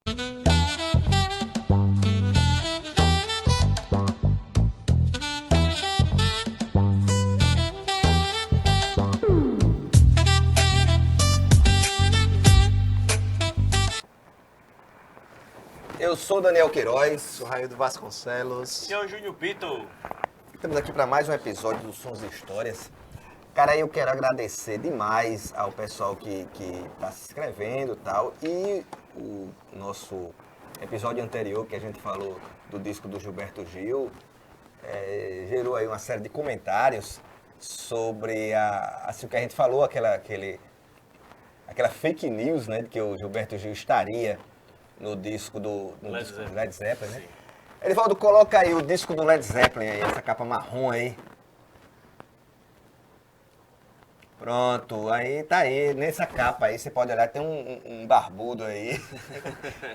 Eu sou Daniel Queiroz. Sou Raio do Vasconcelos. E eu, Júnior Pito. Estamos aqui para mais um episódio do Sons e Histórias. Cara, eu quero agradecer demais ao pessoal que está se inscrevendo e tal. E o nosso episódio anterior, que a gente falou do disco do Gilberto Gil, gerou aí uma série de comentários sobre assim, o que a gente falou, aquela fake news, né, de que o Gilberto Gil estaria no disco do Led Zeppelin, né? Edivaldo, coloca aí o disco do Led Zeppelin aí, essa capa marrom aí. Pronto, aí tá aí, nessa capa aí, você pode olhar, tem um barbudo aí,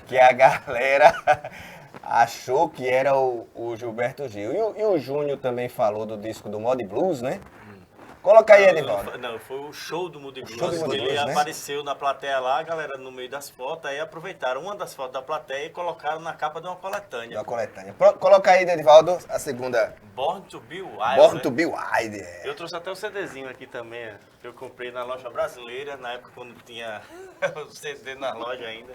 que a galera achou que era o Gilberto Gil. E o Júnior também falou do disco do Mod Blues, né? Coloca aí, Edivaldo. Não, foi o show do Moody Blues. Show do Moody Ele Blues, né? apareceu na plateia lá, a galera no meio das fotos, aí aproveitaram uma das fotos da plateia e colocaram na capa de uma coletânea. Da coletânea. Coloca aí, Edivaldo, a segunda. Born to Be Wild. Born né? to Be Wild. Eu trouxe até o CDzinho aqui também, que eu comprei na loja brasileira, na época quando tinha o CD na loja ainda.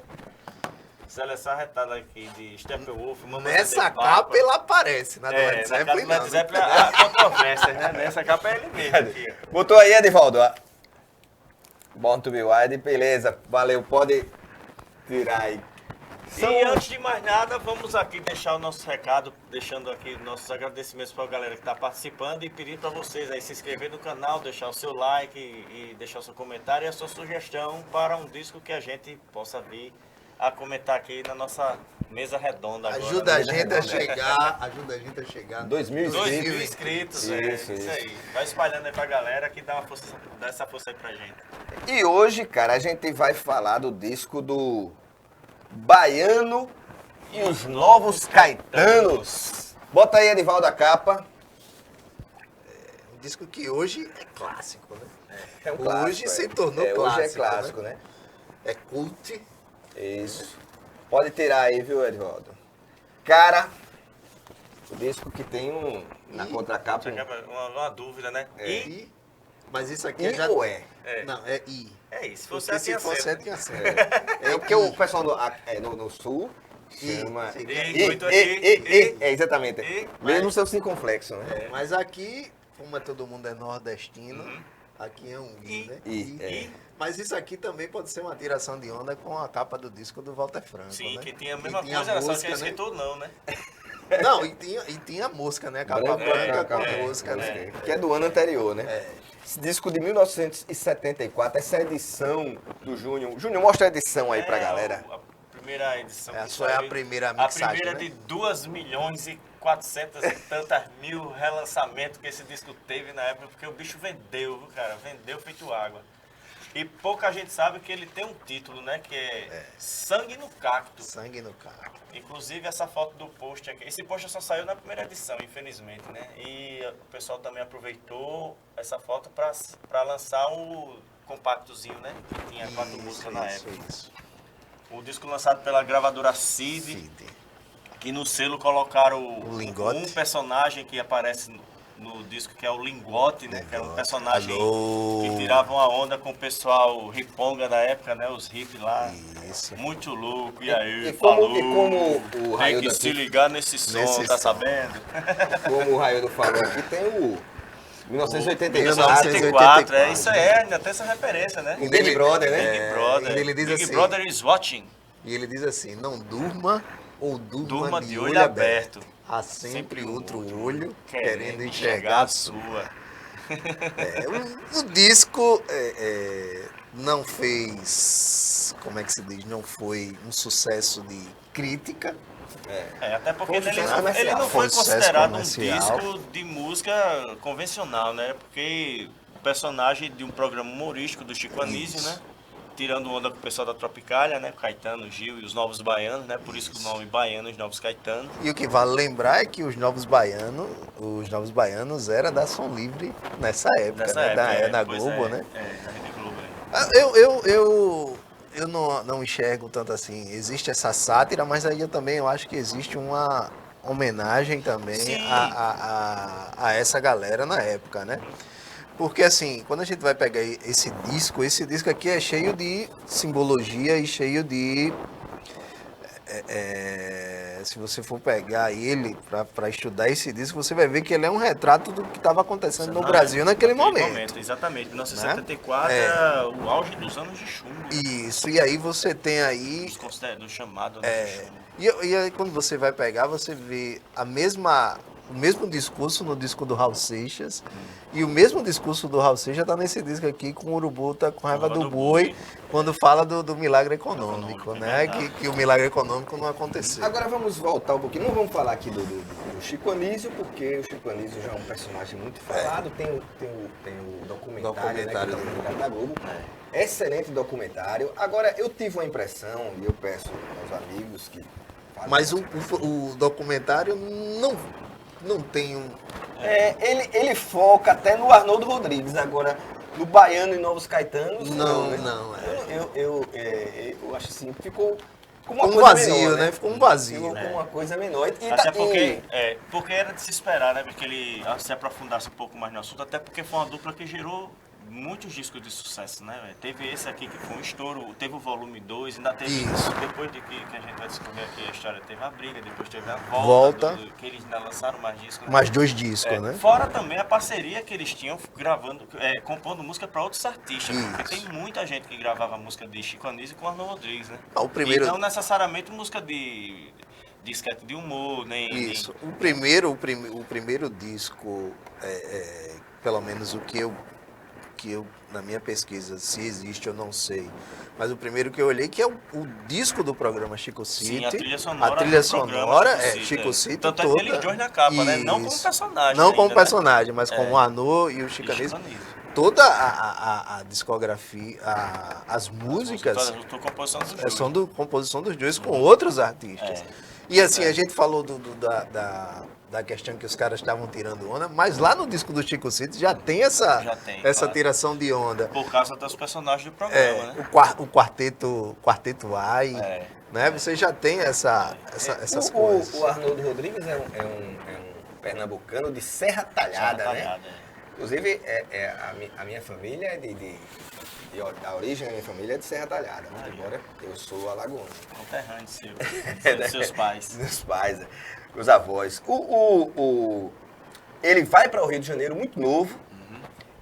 Seleção retada aqui de Steppenwolf. Nessa capa ele aparece, na do Led Zeppelin na não. Led Zeppelin há controvérsia, né? Nessa capa é ele mesmo aqui. Botou aí, Edivaldo. Born to Be Wild, beleza, valeu, pode tirar aí. E antes de mais nada, vamos aqui deixar o nosso recado, deixando aqui nossos agradecimentos para a galera que está participando e pedir para vocês aí se inscrever no canal, deixar o seu like e deixar o seu comentário e a sua sugestão para um disco que a gente possa vir a comentar aqui na nossa mesa redonda agora. Ajuda a gente a chegar. 2.000 2.000 inscritos, Isso. isso aí. Vai espalhando aí pra galera que dá essa força aí pra gente. E hoje, cara, a gente vai falar do disco do Baiano e os Novos Caetanos. Bota aí, Edivaldo, a capa. Um disco que hoje é clássico, né? É um Hoje clássico, se tornou Hoje é clássico, clássico, né? É cult. Isso. Pode tirar aí, viu, Edivaldo? Cara, o disco que tem na contracapa. Isso aqui é uma dúvida, né? Mas isso aqui I já... ou é? Não, é I. É isso. Se fosse Porque assim, se fosse acento. tinha acento. É porque o pessoal no sul I. chama... Sim. É, exatamente. I. Mesmo seu circunflexo, né? Mas aqui, como todo mundo é nordestino, aqui é um I, né? I. Mas isso aqui também pode ser uma tiração de onda com a capa do disco do Walter Franco, Sim, né? que tinha a mesma tinha coisa, era só que música, ele né? escritou não, né? Não, e tinha a música, né? A capa branca com a música, né? Que é do ano anterior, né? Esse disco de 1974, essa edição do Júnior. Júnior, mostra a edição aí pra galera. A primeira edição. É, que só é a saiu, primeira A mixagem, primeira né? de 2.400.000 e tantas mil relançamentos que esse disco teve na época, porque o bicho vendeu, viu, cara? Vendeu feito água. E pouca gente sabe que ele tem um título, né? Que é Sangue no Cacto. Sangue no carro. Inclusive essa foto do post aqui. Esse post só saiu na primeira edição, infelizmente, né? E o pessoal também aproveitou essa foto para lançar o compactozinho, né? Que tinha 4 músicas na época. Isso. O disco lançado pela gravadora Cid, que no selo colocaram O Lingote. um personagem que aparece no disco, que é o Lingote, né? Que era um personagem Alô. que tirava uma onda com o pessoal riponga da época, né? Os hippies lá. Isso. Muito louco, e aí, E como falou. o Tem Raildo que se aqui, ligar nesse som, Nesse tá som. sabendo? como o Raildo falou aqui, tem o 1984. 1984, é isso aí, ainda tem essa referência, né? O Big Brother, né? Big Brother. e ele diz Big assim- Brother is watching. E ele diz assim, não durma ou Durma de olho aberto. Há sempre outro olho querendo querendo enxergar a sua. sua. O disco não fez, como é que se diz, não foi um sucesso de crítica. Até porque Foi um ele sucesso não comercial. foi Foi um sucesso considerado um comercial. disco de música convencional, né? Porque o personagem de um programa humorístico do Chico Anísio, né? Tirando onda com o pessoal da Tropicália, né? Caetano, Gil e os Novos Baianos, né? Por isso que o nome Baiano, os Novos Caetanos. E o que vale lembrar é que os Novos Baianos era da Som Livre nessa época, Nessa né? época, Da pois Globo, né? Da Rede Globo, é. Ah, eu não enxergo tanto assim. Existe essa sátira, mas aí eu acho que existe uma homenagem também a essa galera na época, né? Porque assim, quando a gente vai pegar esse disco aqui é cheio de simbologia e cheio de... se você for pegar ele para estudar esse disco, você vai ver que ele é um retrato do que estava acontecendo no Brasil naquele momento. Exatamente. 1974 era o auge dos anos de chumbo. Isso, e aí você tem aí... Do chamado anos de chumbo. E aí quando você vai pegar, você vê o mesmo discurso no disco do Raul Seixas, e o mesmo discurso do Raul Seixas está nesse disco aqui com o Urubu tá com raiva do boi, quando fala do milagre econômico, né? Que o milagre econômico não aconteceu. Agora vamos voltar um pouquinho, não vamos falar aqui do Chico Anísio, porque o Chico Anísio já é um personagem muito falado, tem o documentário, né, que é o documentário da Globo. Excelente documentário. Agora, eu tive uma impressão, e eu peço aos amigos que... Mas o documentário não tem um... ele foca até no Arnoldo Rodrigues, agora no Baiano e Novos Caetanos... Não. Eu acho assim, ficou com uma coisa vazio, menor, né? Ficou um vazio. Ficou com uma coisa menor. Até porque era de se esperar, né? Porque ele se aprofundasse um pouco mais no assunto, até porque foi uma dupla que gerou muitos discos de sucesso, né, véio? Teve esse aqui que foi um estouro, teve o volume 2, ainda teve, depois de que a gente vai descobrir aqui a história, teve a briga, depois teve a volta. Que eles ainda lançaram mais discos. Né? Mais 2 discos, né? Fora também a parceria que eles tinham gravando, compondo música para outros artistas. Porque tem muita gente que gravava música de Chico Anísio com Arnoldo Rodrigues, né? E não necessariamente música de esquete de humor, nem... Isso. O primeiro disco, pelo menos o que eu, na minha pesquisa, se existe eu não sei, mas o primeiro que eu olhei, que é o disco do programa Chico City. Sim, a trilha sonora é Chico City. Tanto é que eles dois na capa, né? Não como personagem. Não como personagem, mas como o Arnaud e o Chico Anísio. Toda a discografia, as músicas são composição dos dois com outros artistas. E assim, a gente falou da questão que os caras estavam tirando onda, mas lá no disco do Chico City já tem essa tiração de onda. Por causa dos personagens do programa, né? O quarteto AI, né? Você já tem essas coisas. O Arnoldo Rodrigues é um pernambucano de Serra Talhada, né? Inclusive, a minha família é a origem da minha família é de Serra Talhada, né? Embora eu sou alagoano. Conterrâneo dos seus pais. Meus pais, meus avós. Ele vai para o Rio de Janeiro muito novo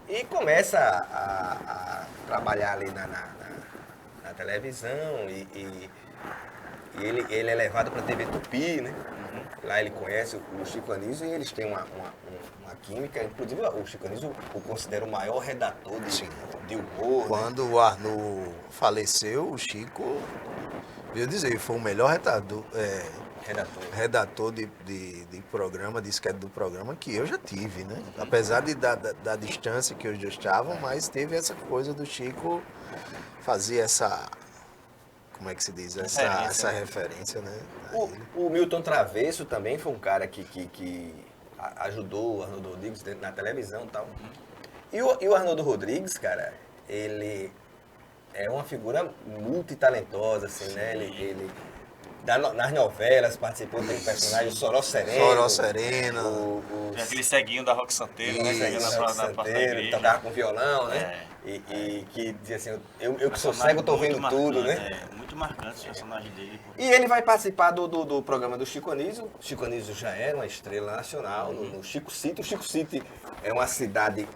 e começa a trabalhar ali na televisão e ele é levado para a TV Tupi, né? Lá ele conhece o Chico Anísio e eles têm uma química. Inclusive, o Chico Anísio o considera o maior redator de humor. Quando o Arnaud faleceu, o Chico, veio dizer, foi o melhor redator de programa, de sketch do programa que eu já tive, né? Apesar da distância que os dois estavam, mas teve essa coisa do Chico fazer essa... Como é que se diz? Essa referência, né? O Milton Travesso também foi um cara que ajudou o Arnoldo Rodrigues na televisão e tal. E o Arnoldo Rodrigues, cara, ele é uma figura multitalentosa, assim, né? Ele nas novelas participou, tem personagem, o Soró Sereno. Tem aquele ceguinho da Roque Santeiro, né? Ceguinho na porta da igreja. Tocava com violão, né? E que dizia assim, eu que sou cego tô vendo tudo, né? Muito marcante o personagem dele. Pô. E ele vai participar do programa do Chico Anísio. O Chico Anísio já era uma estrela nacional no Chico City. O Chico City é uma cidade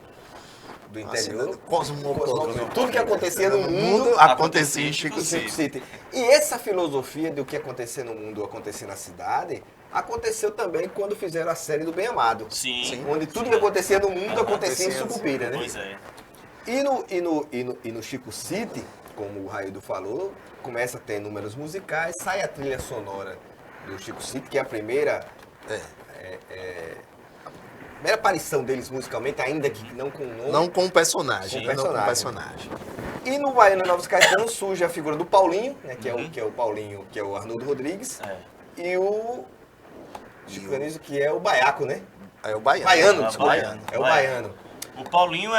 do interior. Cosmopolita. Tudo que acontecia no mundo acontecia em Chico City. E essa filosofia do que acontecer no mundo acontecer na cidade aconteceu também quando fizeram a série do Bem Amado. Sim. Onde tudo que acontecia no mundo acontecia em Sucupira, né? Pois é. E no Chico City, como o Raildo falou, começa a ter números musicais, sai a trilha sonora do Chico City, que é a primeira aparição deles musicalmente, ainda que não com nome. Não com personagem. E no Baiano Novos Caetanos surge a figura do Paulinho, né, que é o Paulinho, que é o Arnoldo Rodrigues, e o Chico Anísio, que é o Baiaco, né? É o Baiano. Baiano, desculpa. É o Baiano. O Paulinho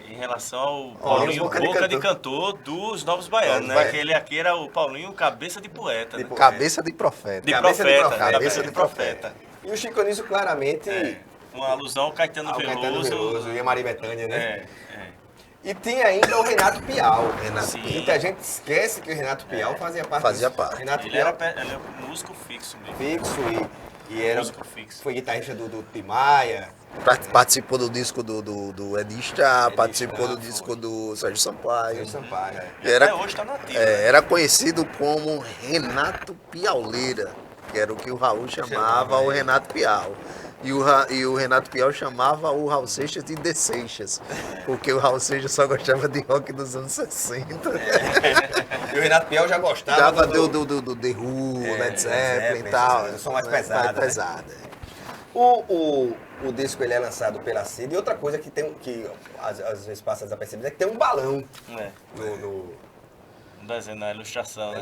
em relação ao Paulinho Boca de Cantor dos Novos Baianos, né? Que ele aqui era o Paulinho Cabeça de Poeta. Né? Cabeça de Profeta. Cabeça de Profeta. E o Chico Anísio claramente... uma alusão ao Caetano Veloso. E a Maria Bethânia, né? E tem ainda o Renato Piau. Muita gente esquece que o Renato Piau fazia parte. Renato ele Piau era músico fixo mesmo. E era foi guitarrista do Tim Maia. Participou do disco do Edista, participou do disco do Sérgio Sampaio. Até hoje está nativo. Era conhecido como Renato Piauleira, que era o que o Raul chamava o Renato Piau. E o Renato Piau chamava o Raul Seixas de The Seixas, porque o Raul Seixas só gostava de rock dos anos 60. E o Renato Piau já gostava do The Who, Led Zeppelin e tal. São mais pesadas. O disco ele é lançado pela CID, e outra coisa que às vezes passa desapercebida é que tem um balão no desenho, na ilustração.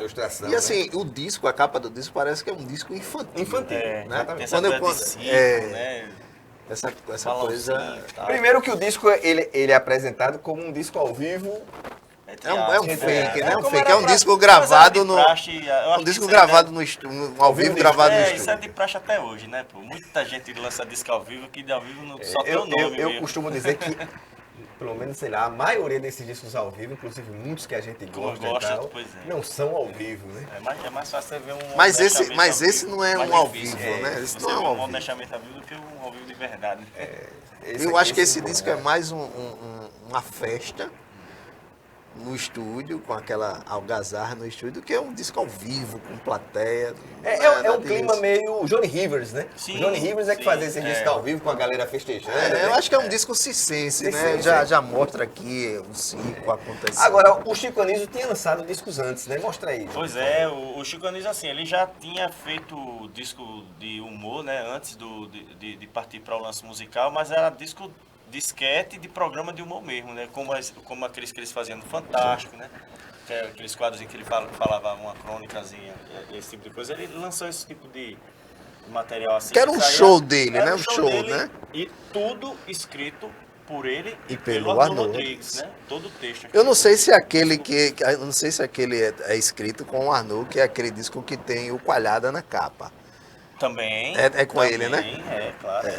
E assim, o disco, a capa do disco parece que é um disco infantil. Né? Exatamente. Né? Essa coisa... Primeiro que o disco ele é apresentado como um disco ao vivo. É um fake, né? É um disco gravado no... Um disco gravado no estúdio, ao vivo gravado no estúdio. Isso é de praxe até hoje, né? Pô? Muita gente lança disco ao vivo que de ao vivo só tem o nome. Eu costumo dizer que, pelo menos, sei lá, a maioria desses discos ao vivo, inclusive muitos que a gente gosta e tal, não são ao vivo, né? É mais fácil você ver um Mas esse não é um ao vivo, né? Esse não é um ao vivo. Honestamente ao vivo do que um ao vivo de verdade. Eu acho que esse disco é mais uma festa no estúdio, com aquela algazarra no estúdio, que é um disco ao vivo, com plateia. É um clima meio Johnny Rivers, né? Sim, o Johnny Rivers que fazia esse disco ao vivo com a galera festejando. Eu acho que é um disco circense, né? Já mostra aqui o circo acontecendo. Agora, o Chico Anísio tinha lançado discos antes, né? Mostra aí. Pois é, o Chico Anísio, assim, ele já tinha feito disco de humor, né? Antes de partir para o lance musical, mas era disco de esquete, de programa de humor mesmo, né? Como aqueles que eles faziam no Fantástico, né? Aqueles quadros em que ele falava uma crônicazinha, esse tipo de coisa. Ele lançou esse tipo de material assim. Que era um show dele, né? Um show, né? E tudo escrito por ele e pelo Arnô Rodrigues, né? Todo o texto. Eu não sei se aquele é escrito com o Arnô, que é aquele disco que tem o Coalhada na capa. Também. É com ele, né? É, claro.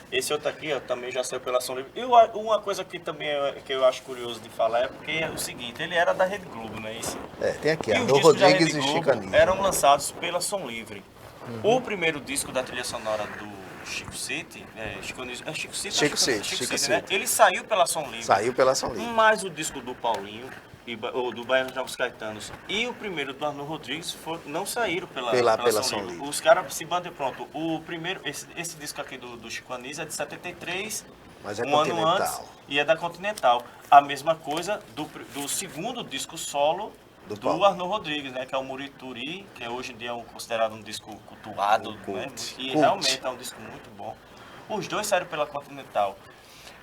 Esse outro aqui também já saiu pela Som Livre. E uma coisa que também que eu acho curioso de falar é porque é o seguinte, ele era da Rede Globo, não é isso? Tem aqui, Arnô Rodrigues e Chico Anísio. Eram lançados pela Som Livre. O primeiro disco da trilha sonora do Chico City, Chico City, né? Ele saiu pela Som Livre. Mas o disco do Paulinho, ou do Baiano Novos Caetanos, e o primeiro do Arnô Rodrigues não saíram pela Som Livre. Os caras se bandem pronto. O primeiro, esse disco aqui do Chico Anísio é de 73, mas é um ano antes, e é da Continental. A mesma coisa do segundo disco solo do Arnô Rodrigues, né? Que é o Murituri, que é hoje em dia considerado um disco cultuado, né? E realmente é um disco muito bom. Os dois saíram pela Continental.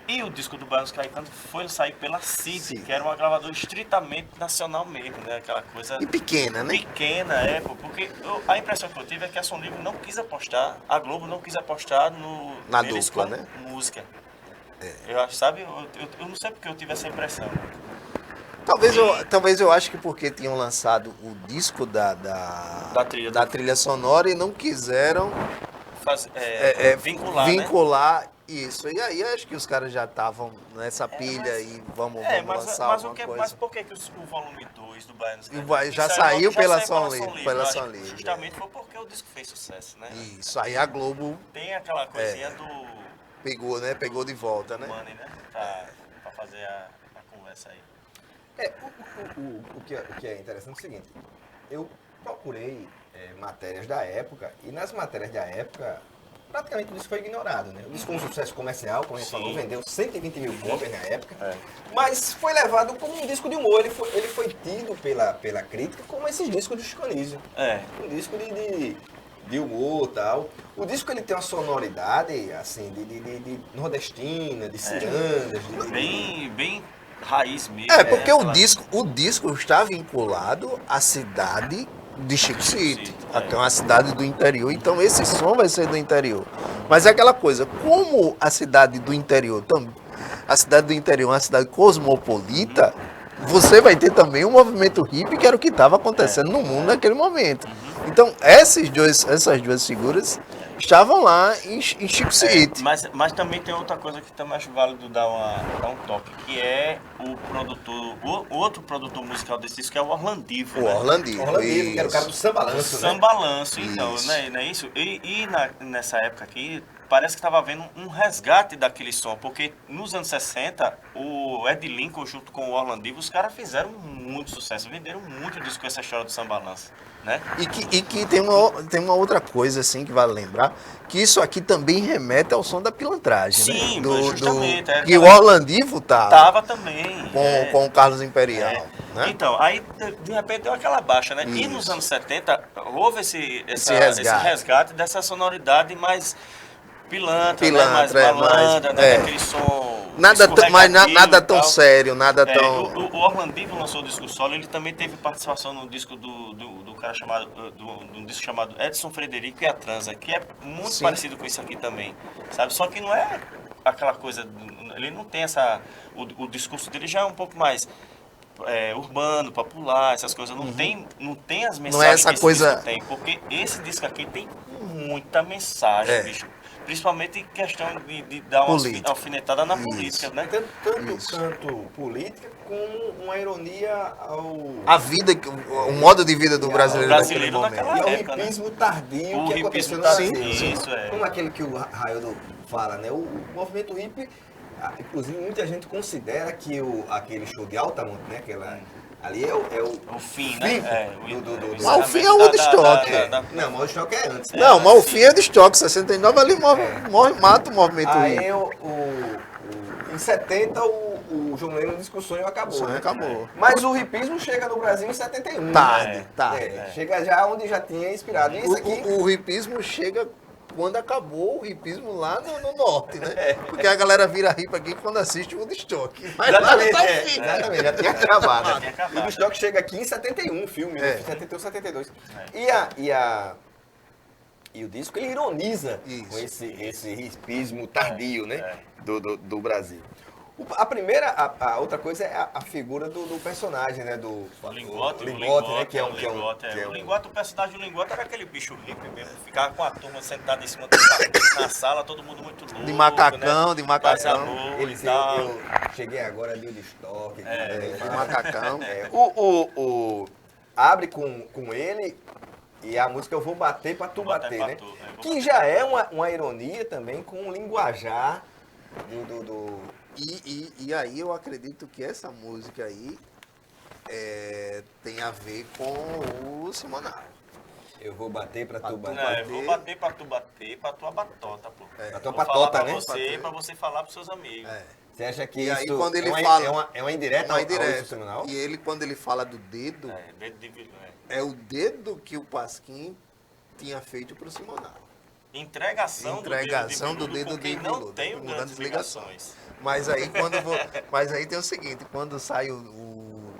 E o disco do Baiano Caetano foi sair pela CID, que era uma gravadora estritamente nacional mesmo, né? Aquela coisa... E pequena, né? Pequena, porque a impressão que eu tive é que a Som Livre não quis apostar, a Globo não quis apostar na dupla, né? Música. Eu acho, sabe? Eu não sei porque eu tive essa impressão. Talvez eu acho que porque tinham lançado o disco da trilha sonora e não quiseram vincular, né? Isso, e aí acho que os caras já estavam nessa pilha e vamos lançar alguma coisa. Mas por que o volume 2 do Baiano já saiu pela Som Livre? Justamente foi porque o disco fez sucesso, né? Isso, aí a Globo... Tem aquela coisinha do... Pegou, né? Pegou de volta, né? Money, né? Pra fazer a conversa aí. O que é interessante é o seguinte, eu procurei matérias da época, e nas matérias da época... praticamente o disco foi ignorado, né? O disco foi um sucesso comercial, como a gente falou, vendeu 120 mil cópias na época, mas foi levado como um disco de humor, ele foi tido pela crítica como esses discos do Chico Anísio. Um disco de humor e tal. O disco ele tem uma sonoridade, assim, de nordestina, de cirandas. Bem raiz mesmo. Porque o disco está vinculado à cidade de Chico City. É uma cidade do interior, então esse som vai ser do interior. Mas é aquela coisa, como a cidade do interior é uma cidade cosmopolita, você vai ter também um movimento hippie, que era o que estava acontecendo no mundo naquele momento. Então, essas duas figuras estavam lá em Chico City. Mas também tem outra coisa que também acho válido dar um toque, que é o outro produtor musical desse disco, que é o Orlandivo. O Orlandivo, que era o cara do Sambalanço. Sambalanço, então, né? Não é isso? Nessa época aqui, parece que estava havendo um resgate daquele som, porque nos anos 60, o Ed Lincoln junto com o Orlandivo, os caras fizeram muito sucesso, venderam muito disco com essa história do Sambalanço, né? E que tem uma outra coisa, assim, que vale lembrar, que isso aqui também remete ao som da pilantragem, sim, né? Justamente. Que o Orlandivo tava também. Com o Carlos Imperial. Né? Então, aí de repente deu aquela baixa, né? Isso. E nos anos 70 houve esse resgate dessa sonoridade mais pilantra, né? Mais malandra, né? Aquele som nada tão sério, nada tão... O Orlandivo lançou o disco solo, ele também teve participação no disco do cara chamado, um disco chamado Edson Frederico e a Transa, que é muito parecido com isso aqui também, sabe? Só que não é aquela coisa, ele não tem essa... O discurso dele já é um pouco mais... urbano, popular, essas coisas, não tem as mensagens não é essa que coisa... esse disco tem, porque esse disco aqui tem muita mensagem, bicho. Principalmente em questão de dar uma alfinetada na política, né? Tanto canto política como uma ironia a vida, o modo de vida do brasileiro naquele momento. E ao hipismo tardio que aconteceu no Brasil. Como aquele que o Raildo fala, né? O movimento hippie, inclusive muita gente considera que aquele show de Altamont, né? Ali é o fim, né? Mas o fim é o Woodstock. Não, mas o Woodstock é antes. Não, mas o fim é o Woodstock. 69 ali mata o movimento hippie. Aí em 70 o João Lennon discussão acabou. Né? Acabou. Mas o hipismo chega no Brasil em 71. Tarde. Chega já onde já tinha inspirado. E isso aqui... o hipismo chega quando acabou o hipismo lá no norte, né? Porque a galera vira hippie aqui quando assiste o Woodstock. Mas exatamente, lá tá o fim. Exatamente, já tinha acabado. O Woodstock chega aqui em 71, filme, 71, 72. E o disco, ele ironiza com esse hipismo tardio, né? Do Brasil. A outra coisa é a figura do personagem, né? Do Lingote, né? Que é um Lingote, o personagem do Lingote era aquele bicho hippie mesmo. Ficava com a turma sentada em cima na sala, todo mundo muito louco. De macacão, né? de macacão. Eu cheguei agora de Woodstock. De macacão. Abre com ele e a música Eu Vou Bater Pra Tu Bater, né? Que já é uma ironia também com o linguajar E aí eu acredito que essa música aí tem a ver com o Simonal. Eu vou bater pra tu bater. Não, eu vou bater pra tu bater, pra tua batota, pô. Pra tua patota, né? Pra você falar pros seus amigos. Você acha que e isso aí, quando ele fala, é uma indireta ao Simonal? E ele, quando ele fala do dedo, dedo de vilão. É o dedo que o Pasquim tinha feito pro Simonal. Entregação do dedo de não tem grandes ligações. Mas aí tem o seguinte, quando sai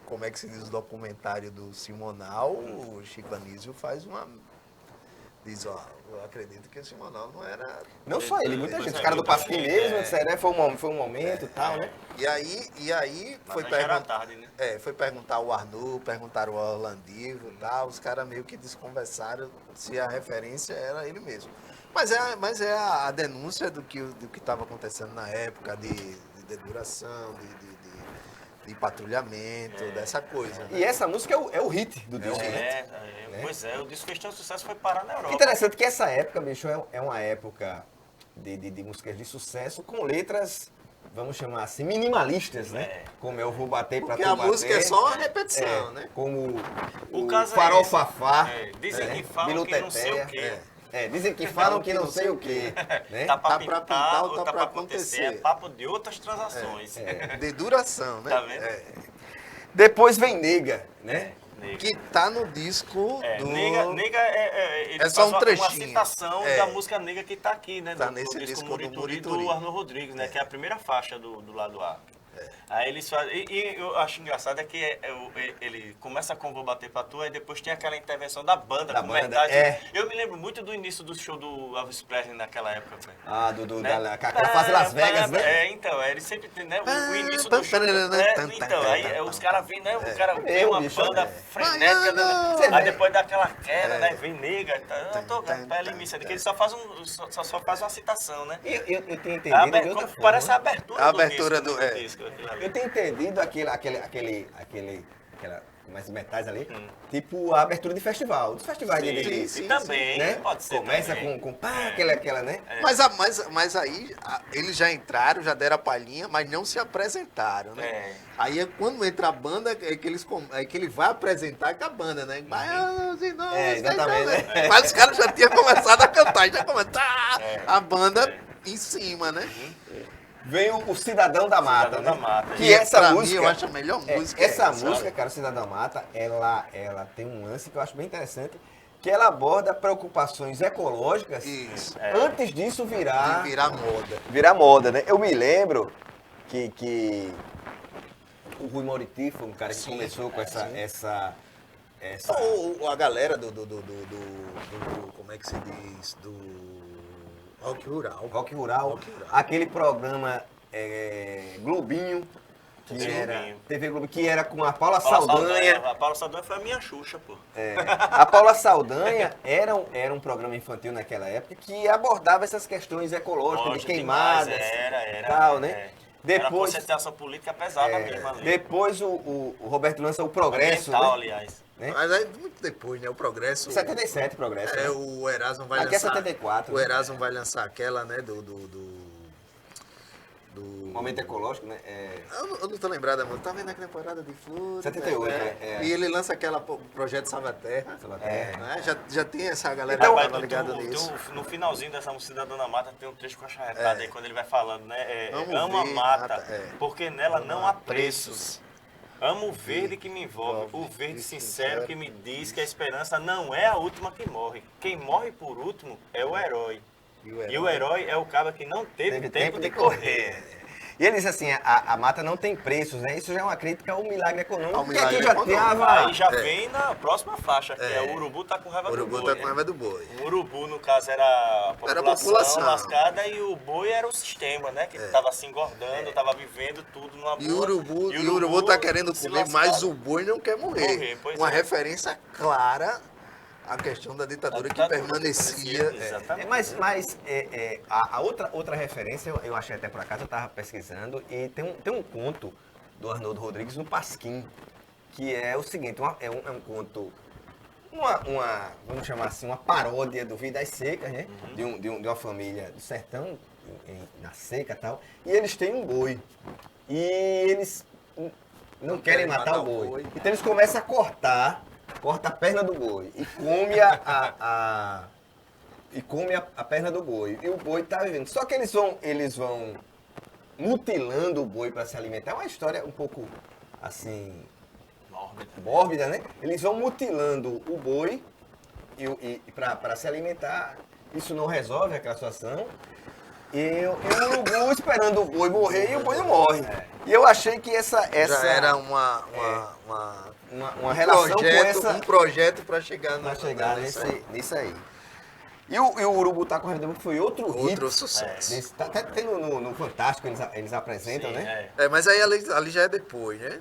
como é que se diz, o documentário do Simonal, o Chico Anísio diz, eu acredito que o Simonal não era... Não só ele, muita gente, os caras do Pasquim mesmo, disseram, foi um momento e tal, né? E aí foi perguntar, né? Foi perguntar ao Arnaud, perguntaram ao Orlandivo e tal, os caras meio que desconversaram se a referência era ele mesmo. Mas é a denúncia do que estava acontecendo na época de deduração, de patrulhamento, dessa coisa. Né? E essa música é o hit do disco, né? Pois é, o disco fez tanto sucesso, foi parar na Europa. Interessante que essa época, bicho, é uma época de músicas de sucesso com letras, vamos chamar assim, minimalistas, né? Como Eu Vou Bater Pra Tu Bater. Porque a música é só uma repetição, né? Como o caso Farofafá. Dizem que falam que não sei o quê. Dizem que falam que não sei o quê. Né? Tá pra pintar ou tá pra acontecer. É papo de outras transações. Deduração, né? Tá vendo? Depois vem Nega, né? Que tá no disco do... Nega é só um trechinho. Uma citação da música Nega que tá aqui, né? Tá nesse disco do Murituri do Arnaud Rodrigues, né? Que é a primeira faixa do lado A. Aí eles fazem. E eu acho engraçado é que ele começa com Vou Bater Pra Tu, aí depois tem aquela intervenção da banda, com metade. Eu me lembro muito do início do show do Elvis Presley naquela época, velho. Ah, aquela fase Las Vegas, né? Então, ele sempre tem, né? O início do show. Então, aí os caras vêm, né? O cara vê uma banda frenética, aí depois dá aquela queda, né? Vem nega, eu tô pra limícia, que ele só faz uma citação, né? Eu tenho entendido de outra forma. Parece a abertura do disco. Eu tenho entendido mais metais ali, tipo a abertura de festival, dos festivais de DJ. Sim, também, né? Pode ser. Começa também. com aquela, né? Mas aí eles já entraram, já deram a palhinha, mas não se apresentaram, né? Aí quando entra a banda, é que ele vai apresentar com a banda, né? Exatamente. Né? Mas os caras já tinham começado a cantar, já começaram a banda em cima, né? Vem o Cidadão da Mata, Cidadão da Mata. Que essa música, mim, eu acho a melhor música. Essa música, cara, o Cidadão da Mata, ela tem um lance que eu acho bem interessante, que ela aborda preocupações ecológicas antes disso virar moda. Virar moda, né? Eu me lembro que o Rui Moriti foi um cara que começou com essa A galera do como é que se diz? Do Rock Rural. Aquele programa Globinho, que era TV Globo, que era com a Paula Saldanha. A Paula Saldanha foi a minha Xuxa, pô. A Paula Saldanha era um programa infantil naquela época que abordava essas questões ecológicas, de queimadas, tal, né? Depois, era uma conscientização política pesada mesmo ali. Depois o Roberto lança o Progresso, ambiental, né? aliás. Né? Mas aí muito depois, né? O Progresso. 77 Progresso. Né? O Erasmo vai lançar. Aqui é 74. O Erasmo vai lançar aquela, né? Do Momento Ecológico, né? Eu não tô lembrado, mano. Tá vendo aquela temporada de Flores? 78, E ele lança aquela Projeto Salva a Terra. Né? Já tem essa galera então, que tava ligada nisso. No finalzinho dessa Cidadão da Mata tem um trecho que eu acho arretado aí, quando ele vai falando, né? Amo a mata, porque nela não há preços. Amo o verde que me envolve, o verde sincero que me diz que a esperança não é a última que morre. Quem morre por último é o herói. E o herói é o cara que não teve tempo de correr. E ele diz assim, a mata não tem preços, né? Isso já é uma crítica ao milagre econômico. Que aqui já vem na próxima faixa, que é o urubu tá com raiva do boi. O urubu tá com raiva do boi. O urubu, no caso, era a população lascada e o boi era o sistema, né? Que tava se engordando, tava vivendo tudo numa boa. E o urubu tá querendo comer, mas o boi não quer morrer. Uma referência clara à questão da ditadura que permanecia. Mas a outra referência, eu achei até por acaso, eu estava pesquisando, e tem um conto do Arnoldo Rodrigues no Pasquim, que é o seguinte, é um conto, vamos chamar assim, uma paródia do Vidas Secas, né? De uma família do sertão, na seca e tal, e eles têm um boi. E eles não querem matar o boi. Então eles começam a corta a perna do boi e come a perna do boi. E o boi tá vivendo. Só que eles vão mutilando o boi para se alimentar. É uma história um pouco assim mórbida, né? Eles vão mutilando o boi para se alimentar. Isso não resolve aquela situação. E o urubu esperando o boi morrer e o boi não morre. E eu achei que essa já era uma relação um projeto para chegar nisso aí. E o Urubu tá correndo que foi outro sucesso. Tá até no Fantástico eles apresentam, né? Mas aí ali já é depois, né?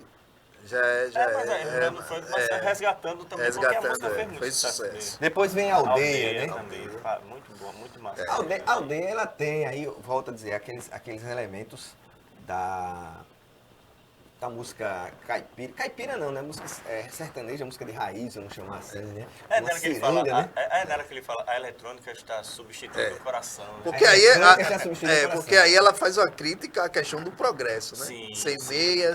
Mas resgatando também, porque a música fez muito sucesso. Depois vem a Aldeia, né? Também, muito boa, muito massa. A Aldeia, ela tem, aí eu volto a dizer, aqueles elementos da música caipira. Caipira não, né? Música sertaneja, música de raiz, vamos chamar assim, né? É nela que ele fala, né? É que ele fala, a eletrônica está substituindo o coração. Né? Porque aí ela faz uma crítica à questão do progresso, né? Sim, semeia,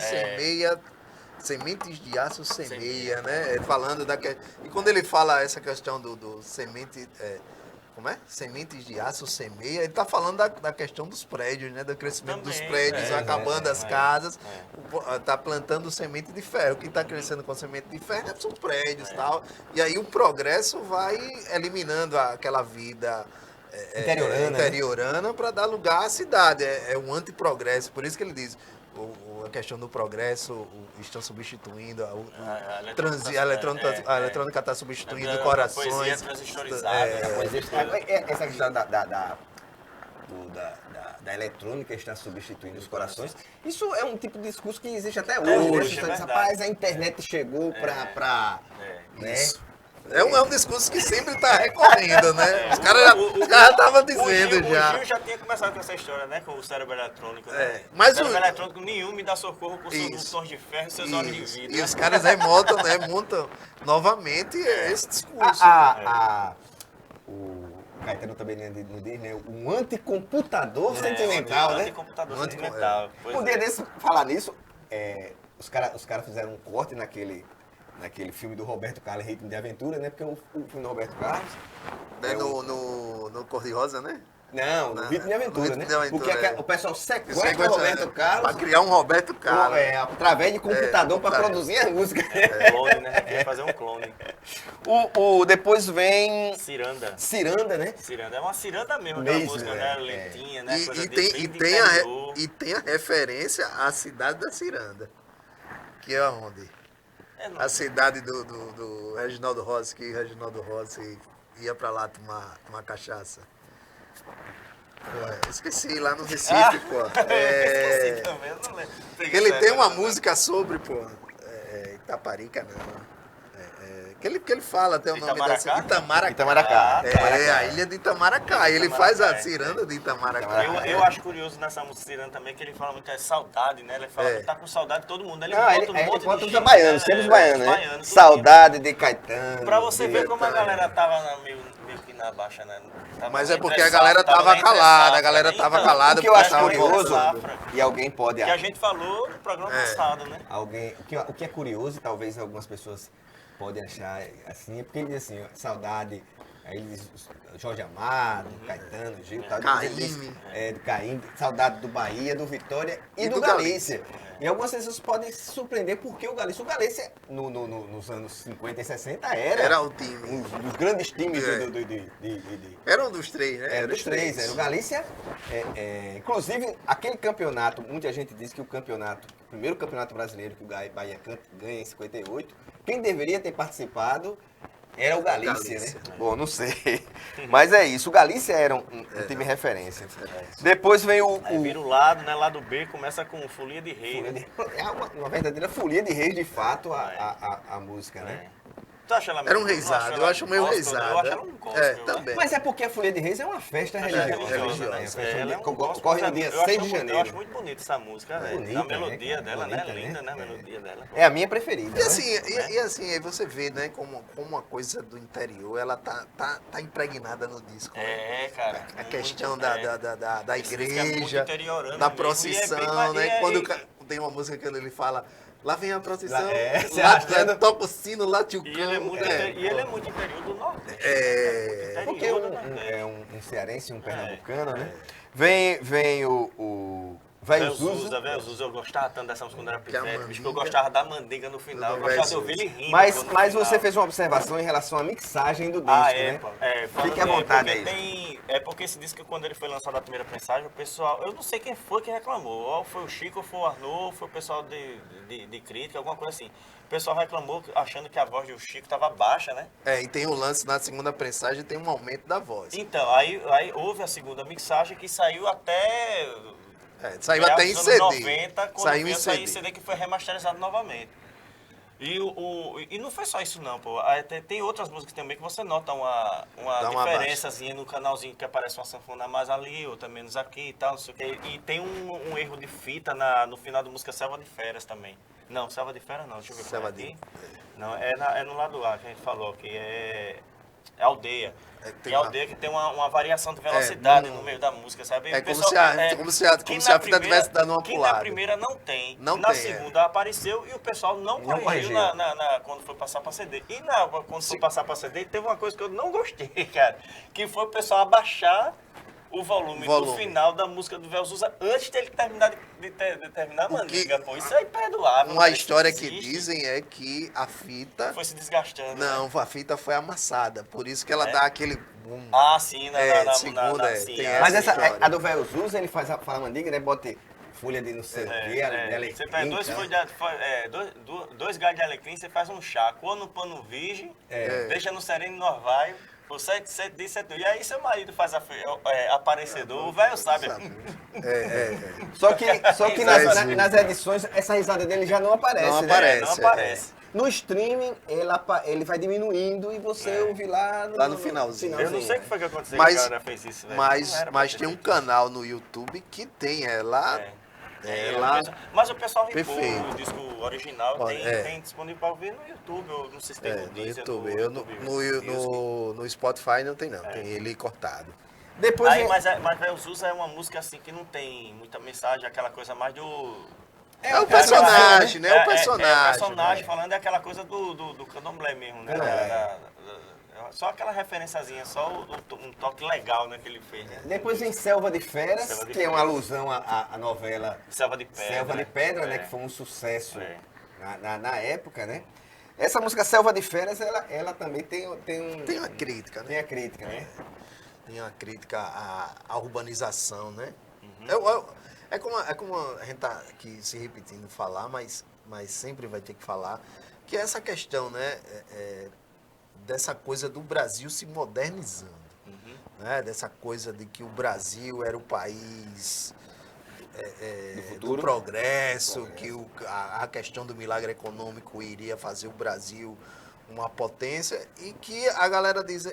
sementes de aço semeia, né? Falando e quando ele fala essa questão do semente... Como é? Sementes de aço semeia. Ele está falando da questão dos prédios, né? Do crescimento dos prédios, acabando as casas. Está plantando semente de ferro. O que está crescendo com semente de ferro são prédios e tal. E aí o progresso vai eliminando aquela vida interiorana para dar lugar à cidade. É um antiprogresso. Por isso que ele diz... a questão do progresso, estão substituindo, a eletrônica está substituindo corações. Poesia transistorizada. Essa questão da eletrônica está substituindo os corações. Isso é um tipo de discurso que existe até hoje. Rapaz, a internet chegou para... Né? É um discurso que sempre está recorrendo, né? Os caras já estavam dizendo já. O Gil já tinha começado com essa história, né? Com o cérebro eletrônico, né? Mas o cérebro eletrônico nenhum me dá socorro com seus botões de ferro e seus olhos de vida. E os caras montam novamente esse discurso. O Caetano também não diz, né? Um anticomputador sentimental, né? Anticomputador sentimental. Um dia desse, falar nisso, os caras fizeram um corte naquele filme do Roberto Carlos, Ritmo de Aventura, né? Porque o filme do Roberto Carlos... No Cor-de-Rosa, né? Não, no Ritmo de Aventura, né? Porque o pessoal sequestra o Roberto Carlos... Para criar um Roberto Carlos. Através de computador para produzir a música. Clone, né? Quer fazer um clone. Depois vem... Ciranda, né? Ciranda. É uma ciranda mesmo, aquela música, né? Lentinha, né? E tem a referência à cidade da Ciranda. Que é onde? A cidade do Reginaldo Rossi, que Reginaldo Rossi ia pra lá tomar cachaça. Esqueci, lá no Recife, pô. Esqueci também, eu não lembro. Ele tem uma música sobre, pô. Itaparica, não. Que ele fala até o nome dessa. Itamaracá. A ilha de Itamaracá. Ele faz a ciranda de Itamaracá. Eu acho curioso nessa música ciranda também que ele fala muito saudade, né? Ele fala que tá com saudade de todo mundo. Ele bota os baianos, sempre os baianos, né? Saudade de Caetano. Pra você ver como a galera tava meio que na baixa, né? Mas é porque a galera tava calada. O que eu acho curioso, e alguém pode... Que a gente falou no programa passado, né? O que é curioso, e talvez algumas pessoas podem achar assim, é porque ele diz assim, saudade, aí ele diz Jorge Amado, Caetano, Gil, tal, do Caymmi, saudade do Bahia, do Vitória e do Galícia. E algumas pessoas podem se surpreender porque o Galícia nos anos 50 e 60 era o time. Um dos grandes times Era um dos três, né? Era dos três. Era o Galícia, inclusive aquele campeonato, muita gente diz que o primeiro campeonato brasileiro que o Bahia ganha em 58, quem deveria ter participado era o Galícia, né? Bom, não sei. Mas é isso. O Galícia era um time referência. Depois vem Aí vira o lado, né? Lado B começa com Folia de Reis. É uma verdadeira folia de reis, de fato, a música, né? Tu acha ela era um reisado, eu acho meio reisado. Eu acho ela um gospel, também. Mas é porque a Folia de Reis é uma festa religiosa. Ela ocorre no dia 6 de janeiro. Eu acho muito bonita essa música, velho. A melodia dela, né? Linda, né? A melodia dela. É a minha preferida. E assim, aí você vê, né, como uma coisa do interior, ela tá impregnada no disco. Cara. A questão da igreja, da procissão, né? Quando tem uma música que ele fala... Lá vem a procissão, toca o sino, lá tio cão. E ele é muito interior do Nordeste. Porque é um cearense, um pernambucano, né? Vem o Velho Zuza, eu gostava tanto dessa música quando era pivete, porque eu gostava da mandinga no final, eu gostava de ouvir ele rindo. Mas você fez uma observação em relação à mixagem do disco, né? Fique à vontade aí. Porque esse disco, quando ele foi lançado a primeira mensagem, o pessoal, eu não sei quem foi que reclamou, ou foi o Chico, ou foi o Arnaud, ou foi o pessoal de crítica, alguma coisa assim. O pessoal reclamou achando que a voz do Chico estava baixa, né? E tem o lance na segunda prensagem, tem um aumento da voz. Então, aí houve a segunda mixagem que saiu até... saiu até em CD. 90, quando saiu veio em CD que foi remasterizado novamente. E não foi só isso não, pô. Tem outras músicas também que você nota uma diferençazinha no canalzinho que aparece uma sanfona mais ali, outra menos aqui e tal, não sei o quê. E tem um erro de fita no final da música Selva de Feras também. Não, Selva de Feras não, deixa eu ver Selva aqui. Não, é no lado A que a gente falou, que é Aldeia. Tem Aldeia que tem uma variação de velocidade no meio da música, sabe? Como se a fita estivesse dando uma pulada. Que na primeira não tem, na segunda apareceu e o pessoal não corrigiu quando foi passar para CD. E quando foi passar para CD, teve uma coisa que eu não gostei, cara, que foi o pessoal abaixar o volume do final da música do Velho Zuza antes dele terminar de terminar a mandinga, pô. Isso é imperdoável. Uma história que dizem é que a fita... Foi se desgastando. Não, a fita foi amassada, por isso que ela dá aquele... Sim, segunda, sim. Mas a do Velho Zuza, ele faz a mandinga, né? Bota folha de não sei o quê, de alecrim. Você pega dois galhos de alecrim, você faz um chá, coa no pano virgem, deixa no sereno e no orvalho, por 7 dias, 7 dias. E aí seu marido faz aparecedor, o velho sabe. Só que nas edições, essa risada dele já não aparece, Não né? aparece. Não aparece. No streaming, ele vai diminuindo e você ouve lá no finalzinho. Eu não sei o que foi que aconteceu Mas- que a galera fez isso, velho. Mas tem um canal no YouTube que tem lá. Lá. Mas o pessoal ripou Perfeito. o disco original, É. tem disponível para ouvir no YouTube, ou não sei se tem no No Deezer, YouTube. No Spotify não tem não, tem ele cortado. Depois Aí, mas o Zusa é uma música assim que não tem muita mensagem, aquela coisa mais do... É o personagem, né? É o personagem. o personagem falando é aquela coisa do candomblé mesmo, né? Só aquela referenciazinha, só um toque legal, né, que ele fez, né? Depois vem Selva de Feras, Selva de que é uma Feras. alusão à novela Selva de Pedra. né? Que foi um sucesso É. na época, né? Essa música Selva de Feras, ela também tem Tem uma crítica, né? tem a crítica, né? Tem uma crítica à urbanização, né? Uhum. É como a gente tá aqui se repetindo falar, mas sempre vai ter que falar, que é essa questão, né? Dessa coisa do Brasil se modernizando. Né? Dessa coisa de que o Brasil era o país do progresso, que a questão do milagre econômico iria fazer o Brasil uma potência, e que a galera diz...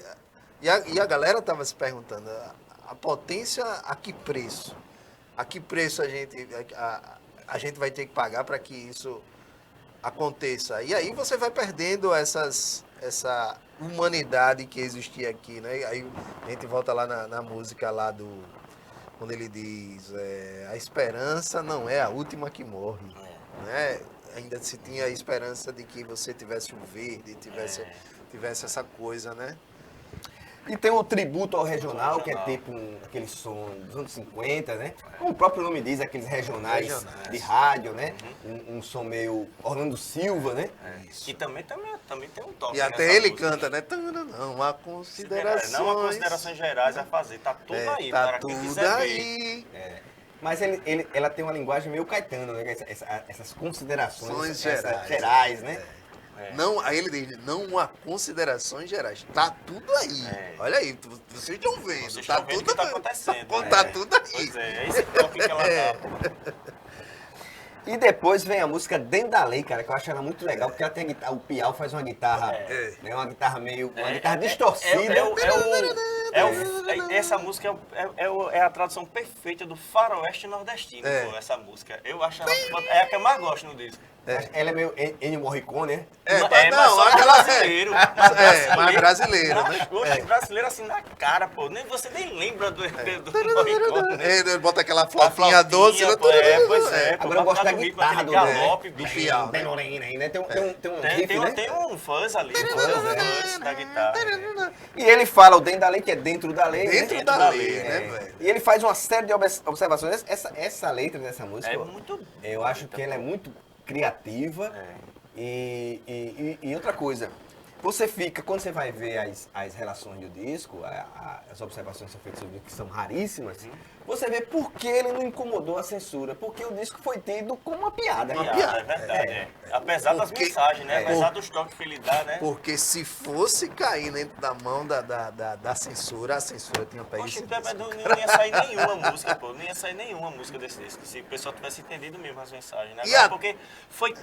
E a galera estava se perguntando, a potência a que preço? A que preço a gente vai ter que pagar para que isso aconteça? E aí você vai perdendo essa humanidade que existia aqui, né? Aí a gente volta lá na música lá quando ele diz, a esperança não é a última que morre, né? Ainda se tinha a esperança de que você tivesse o verde, tivesse essa coisa, né? E tem o tributo ao regional, que é tipo aquele som dos anos 50, né? Como o próprio nome diz, aqueles regionais de rádio, né? Um som meio Orlando Silva, né? Que também tem um toque. E até ele canta, né? Não há considerações. Não há considerações gerais a fazer. Tá tudo aí, tá para quem tudo quiser aí. ver. Mas ela tem uma linguagem meio Caetano, né? Essas considerações gerais, né? Não, aí ele diz, não há considerações gerais. Tá tudo aí. Olha aí, vocês estão vendo. Vocês Tá estão vendo o tudo que tá acontecendo. Tá tudo aí. Pois é esse toque que ela dá. E depois vem a música Dentro da Lei, cara, que eu acho ela muito legal, porque ela tem a guitarra, o Piau faz uma guitarra, né, uma guitarra meio, uma guitarra distorcida. Essa música é a tradução perfeita do faroeste nordestino, pô, essa música. Eu acho ela, é a que eu mais gosto no disco. Ela é meio Ennio Morricone, né? Mas só brasileiro. Mas brasileiro, né? Brasileiro assim na cara, pô. Você nem lembra do Morricone, né? Ele bota aquela flautinha doce. Pois é. Agora eu gosto da guitarra do galope, do Piau. Tem um riff, né? Tem um fuzz ali, um fuzz da guitarra. E ele fala o dentro da lei, que é dentro da lei. Dentro da lei, né, velho? E ele faz uma série de observações. Essa letra dessa música, É muito... eu acho que ela é muito criativa. E outra coisa, você fica, quando você vai ver as relações do disco, as observações que são feitas sobre o que são raríssimas, você vê por que ele não incomodou a censura, porque o disco foi tido como uma piada. É verdade, Apesar das mensagens, né? Apesar dos toques que ele dá, né? Porque se fosse cair dentro da mão da censura, a censura tinha pego Poxa, esse então, disco. não ia sair nenhuma música, pô. Não ia sair nenhuma música desse disco, se o pessoal tivesse entendido mesmo as mensagens, né? Porque foi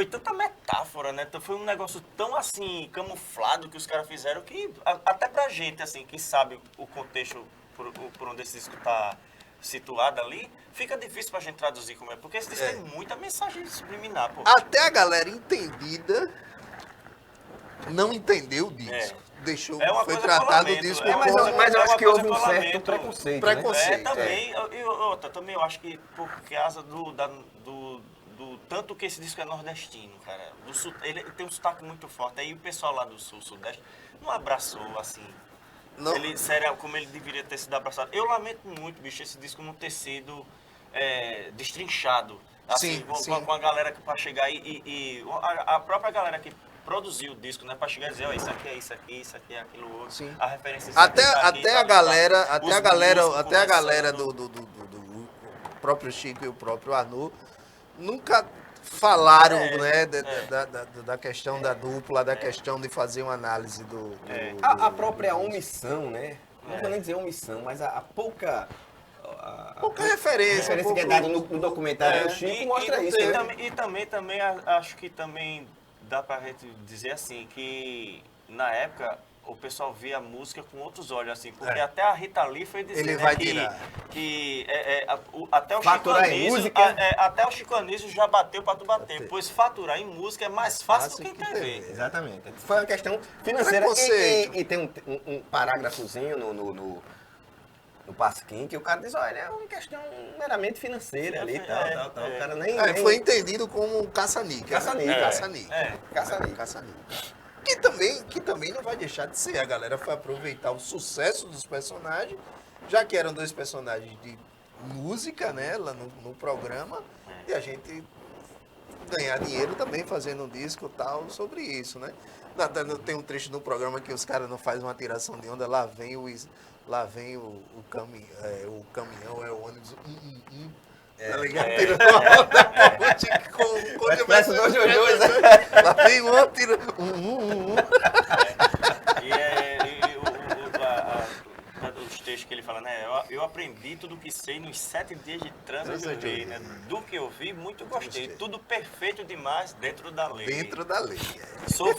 tanta metáfora, né? Foi um negócio tão, assim, camuflado que os caras fizeram que, até pra gente, assim, que sabe o contexto por onde esse disco tá situado ali, fica difícil pra gente traduzir como é. Porque esse disco tem muita mensagem subliminar, pô. Até a galera entendida não entendeu o disco. Foi tratado o disco Mas eu acho que houve um certo lamento. preconceito. Também. Também eu acho que por causa do tanto que esse disco é nordestino, cara. Ele tem um sotaque muito forte. Aí o pessoal lá do sul, sudeste, não abraçou, assim. Não. Sério, como ele deveria ter sido abraçado. Eu lamento muito, bicho, esse disco não ter sido destrinchado. Assim, com a galera que para chegar e a própria galera que produziu o disco, né, para chegar e dizer, ó, isso aqui é isso aqui, isso aqui é aquilo outro. Sim. A referência Até a galera do próprio Chico e o próprio Arnaud nunca falaram, né, da questão da dupla, da questão de fazer uma análise do a própria omissão, né? Não vou nem dizer omissão, mas a pouca... pouca referência que é dada no documentário do Chico mostra isso. E também acho que também dá pra gente dizer assim, que na época o pessoal via a música com outros olhos, assim, porque até a Rita Lee foi dizer, ele né, vai que até o Chico Anísio já bateu pra tu bater, pois faturar em música é mais fácil do que em TV. Exatamente. Foi uma questão financeira e tem um parágrafozinho no Pasquim, que o cara diz, olha, é uma questão meramente financeira ali, tal. O cara nem... Foi entendido como caça-níquel. Caça-níquel. Que também não vai deixar de ser. A galera foi aproveitar o sucesso dos personagens, já que eram 2 personagens de música, né, lá no programa, e a gente ganhar dinheiro também fazendo um disco e tal sobre isso, né? Tem um trecho no programa que os caras não fazem uma tiração de onda, lá vem o caminhão, é o ônibus, tá ligado? Parece dois, né? Lá vem o outro, tira os textos que ele fala, né? Eu aprendi tudo o que sei nos 7 dias de trânsito que eu vi, né? Do que eu vi, muito gostei. Tudo perfeito demais dentro da lei. Dentro da lei. Sou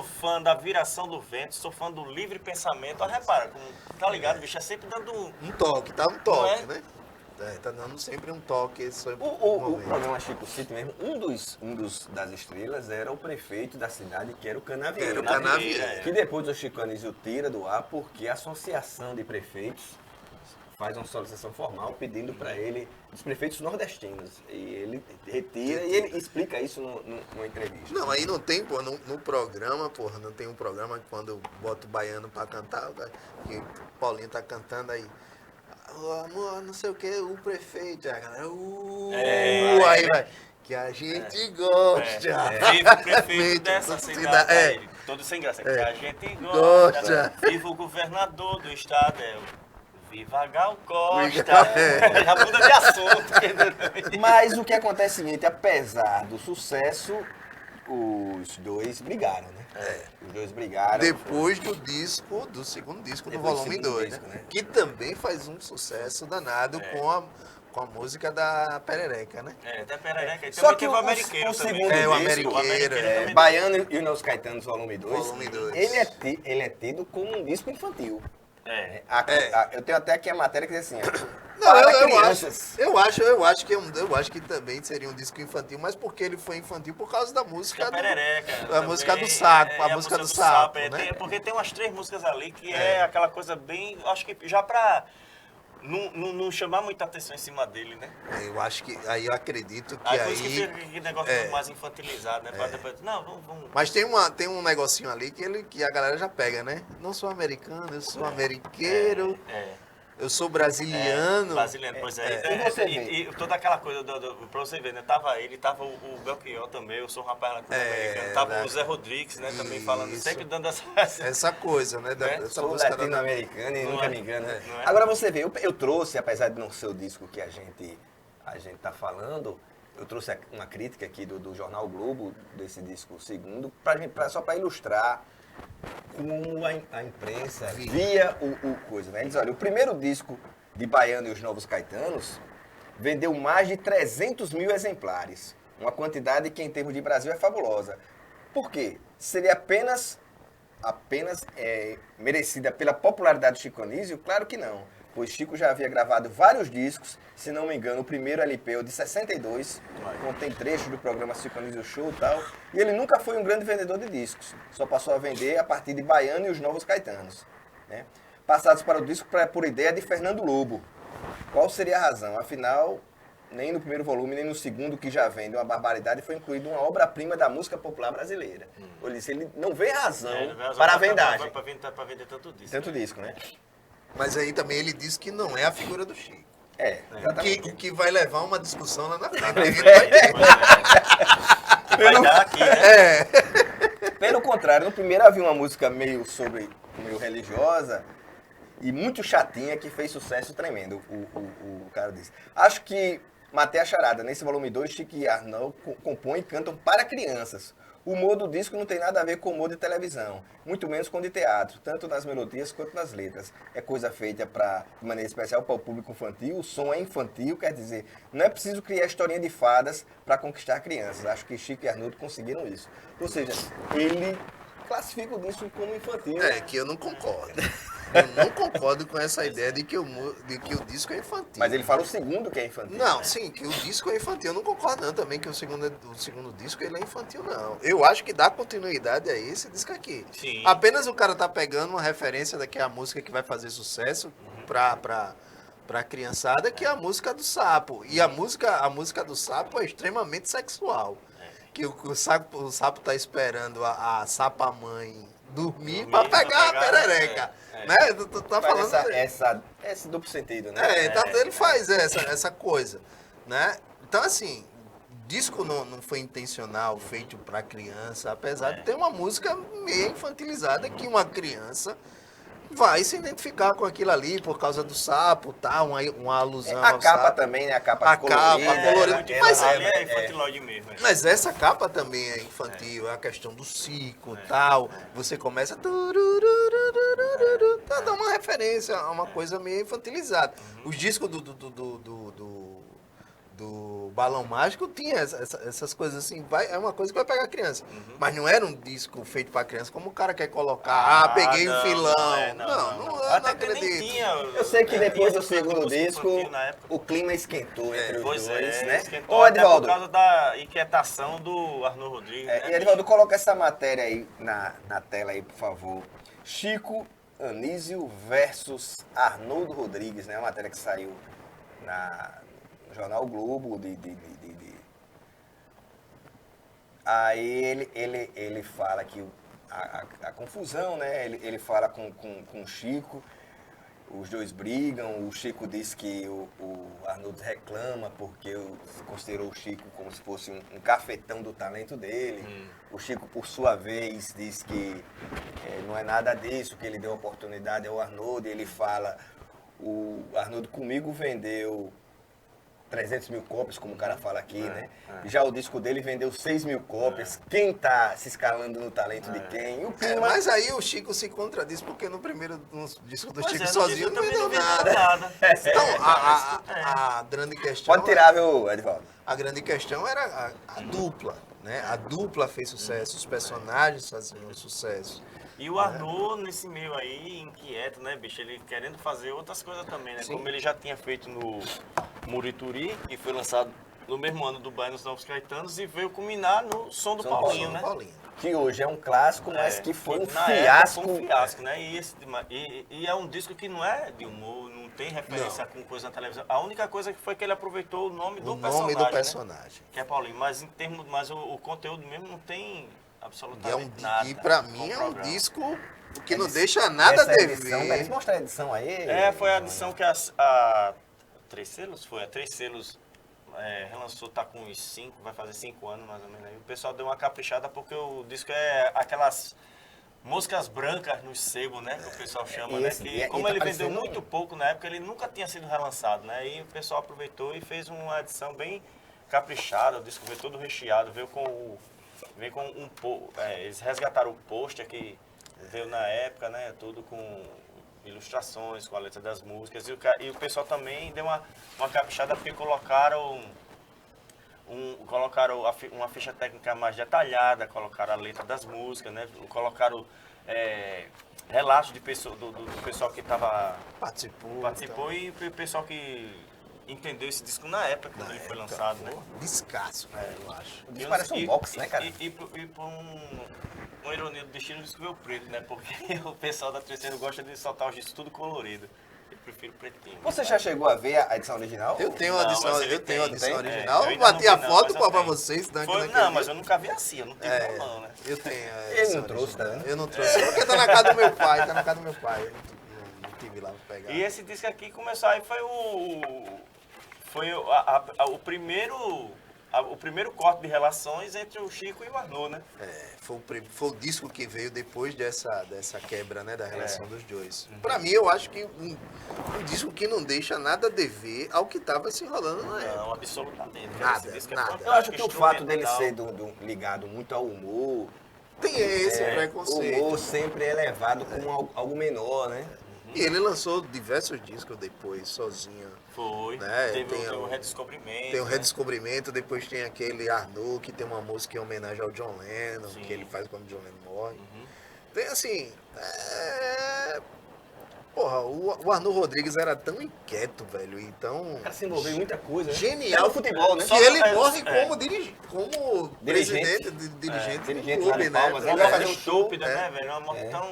fã da viração do vento, sou fã do livre pensamento. Repara, tá ligado, bicho? É sempre dando um toque, tá? Um toque, né? Tá dando sempre um toque sobre o programa Chico City mesmo, das estrelas era o prefeito da cidade, que era o Canavieira. Que depois o Chico Anísio tira do ar porque a associação de prefeitos faz uma solicitação formal pedindo para ele, dos prefeitos nordestinos. E ele retira e ele explica isso numa entrevista. Não, aí não tem, pô, no programa, porra, não tem um programa que quando eu boto o baiano para cantar, que o Paulinho tá cantando aí. Amor, não sei o que, o prefeito, a galera, aí vai, que a gente gosta. Viva o prefeito dessa cidade, todo sem graça, que a gente gosta. Viva o governador do estado, viva Gal Costa. Já muda de assunto. Mas o que acontece é o seguinte, apesar do sucesso, os 2 brigaram, né? Os 2 brigaram. Depois do segundo disco, do volume 2, né? Que também faz um sucesso danado com a música da Perereca, né? Da Perereca. E só que o Ameriqueiro o segundo disco, o Ameriqueiro. Baiano e os Novos Caetanos, volume 2. Volume 2. Ele é tido como um disco infantil. Eu tenho até aqui a matéria que diz assim, eu acho que também seria um disco infantil, mas porque ele foi infantil por causa da música Perereca, música do sapo, a música do sapo, né? Porque tem umas 3 músicas ali que é aquela coisa bem, acho que já pra não chamar muita atenção em cima dele, né? Eu acho que, aí eu acredito que por isso que fica aquele negócio mais infantilizado, né? Pra depois, não, vamos... Mas tem um negocinho ali que a galera já pega, né? Não sou americano, eu sou ameriqueiro. Eu sou brasiliano. Brasiliano, pois e toda aquela coisa, pra você ver, né? Tava o Belchior também, eu sou um rapaz latino-americano. Tava o Zé Rodrigues, né? Também falando, sempre dando essa coisa, né? Essa música latino-americana e nunca me engano. Agora você vê, eu trouxe, apesar de não ser o disco que a gente tá falando, eu trouxe uma crítica aqui do Jornal Globo, desse disco segundo, só para ilustrar como a imprensa via o coisa, né? Eles, olha, o primeiro disco de Baiano e os Novos Caetanos vendeu mais de 300 mil exemplares, uma quantidade que em termos de Brasil é fabulosa. Por quê? Seria apenas merecida pela popularidade do Chico Anísio? Claro que não, pois Chico já havia gravado vários discos, se não me engano, o primeiro LP, o de 62, contém trechos do programa Chico Anísio Show e tal, e ele nunca foi um grande vendedor de discos, só passou a vender a partir de Baiano e os Novos Caetanos, né? Passados para o disco por ideia de Fernando Lobo. Qual seria a razão? Afinal, nem no primeiro volume, nem no segundo, que já vende uma barbaridade, foi incluído uma obra-prima da música popular brasileira. Ele não vê razão para a vendagem. Para vender tanto disco. Tanto disco, né? Mas aí também ele disse que não é a figura do Chico. Exatamente. O que vai levar uma discussão lá na frente. Vai dar aqui, né? Pelo contrário, no primeiro havia uma música meio religiosa, e muito chatinha que fez sucesso tremendo, o cara disse. Acho que matei a charada. Nesse volume 2, Chico e Arnaldo compõem e cantam para crianças. O humor do disco não tem nada a ver com o humor de televisão, muito menos com o de teatro, tanto nas melodias quanto nas letras. É coisa feita de maneira especial para o público infantil, o som é infantil, quer dizer, não é preciso criar historinha de fadas para conquistar crianças. Acho que Chico e Arnaldo conseguiram isso. Ou seja, ele classifica o disco como infantil. É, que eu não concordo. Eu não concordo com essa ideia de que o disco é infantil. Mas ele fala o segundo que é infantil. Não, né? sim, que o disco é infantil. Eu não concordo não também que o segundo disco ele é infantil, não. Eu acho que dá continuidade a esse disco aqui. Sim. Apenas o cara tá pegando uma referência daqui a música que vai fazer sucesso pra criançada, que é a música do Sapo. E a música do Sapo é extremamente sexual. Que o sapo tá esperando a sapa-mãe dormir pra pegar a perereca. Né? Tu tá falando esse duplo sentido, né? Ele faz essa coisa, né? Então, assim, o disco não foi intencional, feito para criança, apesar de ter uma música meio infantilizada que uma criança vai se identificar com aquilo ali por causa do sapo, tá? Uma alusão a ao capa sapo. também, né? A capa colorida. Mas é infantilóide mesmo. Mas essa capa também é infantil, é a questão do ciclo e tal. Você começa. Tá dando uma referência a uma coisa meio infantilizada. Os discos do Balão Mágico tinha essas coisas assim. É uma coisa que vai pegar criança. Mas não era um disco feito pra criança, como o cara quer colocar. Peguei o filão. Não acredito. Eu sei que depois do segundo disco, o clima esquentou entre os dois, né? Esquentou Ô, até Edvaldo. por causa da inquietação do Arnaldo Rodrigues. Né, E Edvaldo, coloca essa matéria aí na tela aí, por favor. Chico Anísio versus Arnaldo Rodrigues, né? Uma matéria que saiu no jornal Globo Aí ele fala que a confusão, né? Ele fala com o Chico, os dois brigam, o Chico diz que o Arnaldo reclama porque considerou o Chico como se fosse um cafetão do talento dele. O Chico, por sua vez, diz que não é nada disso, que ele deu oportunidade ao Arnaldo, e ele fala, o Arnaldo comigo vendeu 300 mil cópias, como o cara fala aqui, né? Já o disco dele vendeu 6 mil cópias. Quem tá se escalando no talento de quem? O clima... Mas aí o Chico se contradiz, porque no disco do Chico no sozinho disco não também vendeu não nada. Então, a a grande questão... Pode tirar, viu, Edvaldo? A grande questão era a dupla, né? A dupla fez sucesso, os personagens faziam sucesso. E o Arnaldo, nesse meio aí, inquieto, né, bicho? Ele querendo fazer outras coisas também, né? Sim. Como ele já tinha feito no Murituri, que foi lançado no mesmo ano do Bairro dos Novos Caetanos, e veio culminar no Som do Paulinho, né? Que hoje é um clássico, mas que foi um fiasco. Foi um fiasco, né? E é um disco que não é de humor, não tem referência com coisa na televisão. A única coisa que foi que ele aproveitou o nome do personagem. Né? Que é Paulinho. Mas o conteúdo mesmo não tem absolutamente nada. E pra mim é um disco que não deixa nada a dever. Eles mostraram a edição aí? Foi a edição que a Três Selos foi. A Três Selos relançou, tá com uns 5, vai fazer 5 anos mais ou menos. Aí o pessoal deu uma caprichada porque o disco é aquelas moscas brancas no sebo, né? Que o pessoal chama, né? Que, como ele vendeu muito pouco na época, ele nunca tinha sido relançado, né? E o pessoal aproveitou e fez uma edição bem caprichada. O disco veio todo recheado, veio com eles resgataram o pôster que veio na época, né? Tudo com ilustrações, com a letra das músicas. E o pessoal também deu uma caprichada porque colocaram uma ficha técnica mais detalhada, colocaram a letra das músicas, né? Colocaram relatos de do pessoal que participou e o pessoal que entendeu esse disco na época quando ele foi lançado, né? Descasso, eu acho. O disco parece um box, né, cara? E por uma ironia do destino, o disco veio preto, né? Porque o pessoal da Terceira gosta de soltar os discos tudo colorido. Eu prefiro pretinho. Você já chegou a ver a edição original? Eu tenho a edição original. Eu bati a foto pra vocês. Mas eu nunca vi assim, eu não tenho não, né? Eu tenho. Ele não trouxe, tá? Eu não trouxe, porque tá na casa do meu pai, Eu não tive lá pra pegar. E esse disco aqui começou, aí foi o primeiro o primeiro corte de relações entre o Chico e o Arnaud, né? Foi o disco que veio depois dessa quebra, né, da relação dos dois. Pra mim, eu acho que um disco que não deixa nada a dever ao que tava se enrolando na época. Não, absolutamente. Nada. Eu acho que o fato dele ser ligado muito ao humor... Tem esse preconceito. O humor sempre é levado como algo menor, né? E ele lançou diversos discos depois, sozinho. Foi. Né? Teve o Redescobrimento. Tem o Redescobrimento, depois tem aquele Arnaud, que tem uma música em homenagem ao John Lennon, Sim. que ele faz quando John Lennon morre. Tem assim... Porra, o Arnaud Rodrigues era tão inquieto, velho, e tão... O cara se envolveu em muita coisa, né? Genial. É no futebol, né? Que ele morre como Dirigente. dirigente do dirigente clube, lá de né? Palmas. Ele vai fazer é um estúpida, show, né, velho? Uma morte tão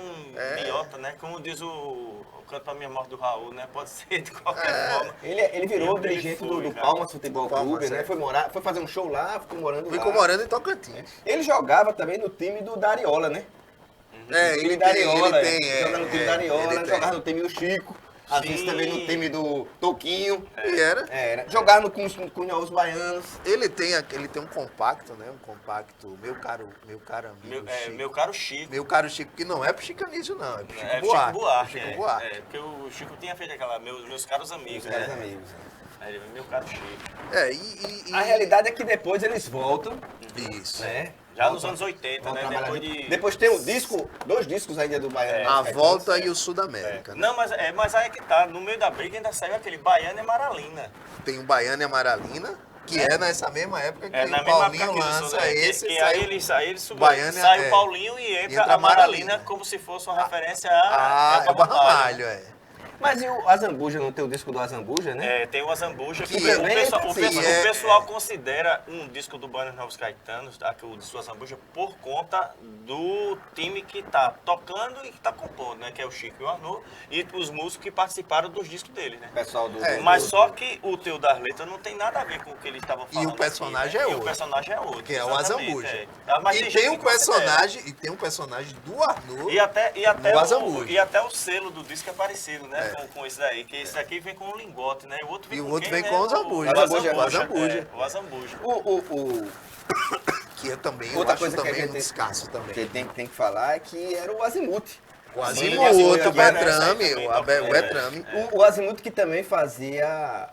idiota, né? Como diz o canto pra minha morte do Raul, né? Pode ser de qualquer forma. Ele virou Ele dirigente foi, do cara. Palmas Futebol Palmas, Clube, né? Foi fazer um show lá, ficou morando lá. Ficou morando em Tocantins. Ele jogava também no time do Dariola, né? Ele Joga no time da Ariola, ele jogava no time do Chico, às vezes também no time do Toquinho. E era. Jogava no Cunhaus Baianos. Ele tem um compacto, né? Um compacto, meu caro amigo Chico. Meu caro Chico. Meu caro Chico, que não é pro Chicanísio, não, é pro Chico É Buarque. Chico Buarque. Chico Buarque. Porque o Chico tinha feito aquela, meus caros amigos, Meus né? amigos. Aí ele, meu caro Chico. A realidade é que depois eles voltam, Isso. né? Já nos anos 80, Vão né? trabalhar Depois junto. de... Depois tem dois discos ainda do Baiano. A Volta e o Sudamérica. Né? Não, mas aí é que tá, no meio da briga ainda saiu aquele Baiano e Maralina. Tem o Baiano e a Maralina, que é nessa mesma época que É, na o mesma Paulinho época que lança lançou, né? esse. Que Saiu... aí ele subiu, Baiano, sai o Paulinho e entra a Maralina como se fosse uma referência a é o Ramalho, Mas e o Azambuja, não tem o disco do Azambuja, né? tem o Azambuja, que também o pessoal considera um disco do Baiano Novos Caetanos, o disco do Azambuja, por conta do time que tá tocando e que tá compondo, né? Que é o Chico e o Arnaud, e os músicos que participaram dos discos dele, né? Pessoal do... Mas só que o teu das letras não tem nada a ver com o que eles estavam falando. E o personagem aqui, né? é outro. E o personagem é outro. Que é o exatamente, Azambuja. Mas E gente tem um que considera. personagem do Arnaud. E até do Azambuja. e até o selo do disco é parecido, né? Com esse daí. Que esse aqui vem com um lingote, né? E o outro vem com o Azambuja. O Azambuja. Que é também, outra eu coisa acho que a também gente um descasso que também. tem que falar é que era o Azimuth. O Sim, Azimuth, o também, Betrame, né? o Betrame. O Azimuth que também fazia